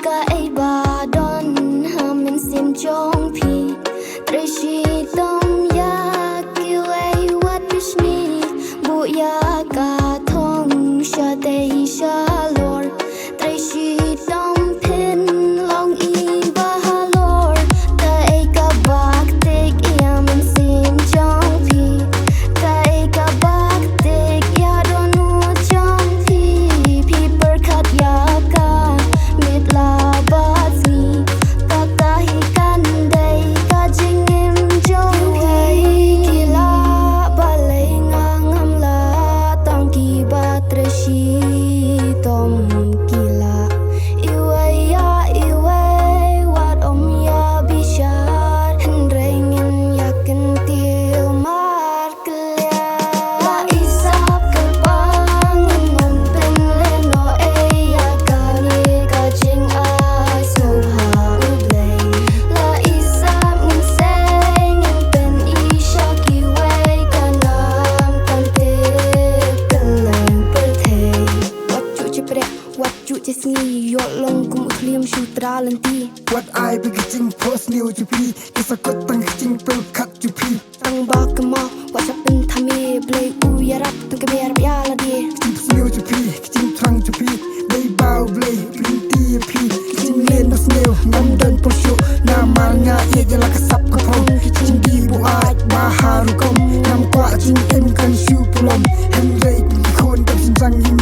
cái bà đón mình xem trong phi trời chỉ đông ya kêu ai wat bishni buya cả thong sa tây sa lor trời chỉ đông pin long y ba lor cái cả bạc tek ya mình xem trong phi cái cả bạc tek ya don nu trong phi people cut ya ka mit la ba zi ta ta hi kan dei ka jing im jong phi kila ba lei ngam la tang ki ba treshi tom kila iwe ya iwe wat om ya bishar hendrengin yakin til mar klia la isap kepang ngon pen leno e ya kani ka jing a so ha ublei la isap ngon seng pen isha ki wei kanam kan te kaleng per the wat chu che pre wat chu che sngi yo long kum khliam shu tra lan ti What I be getting post new to be is a good thing getting bill cut to be tang ba ka ma wa cha pen thame play u ya rap tu ke mer ya la di getting new to be getting trying to be they bow blay bring the p getting len the snail nam don po show na mar nga ye ya la ka sap ka phong getting di bu ai ba haru kom nam kwa jing em kan shu pulom hem rei khon dam sin rang yin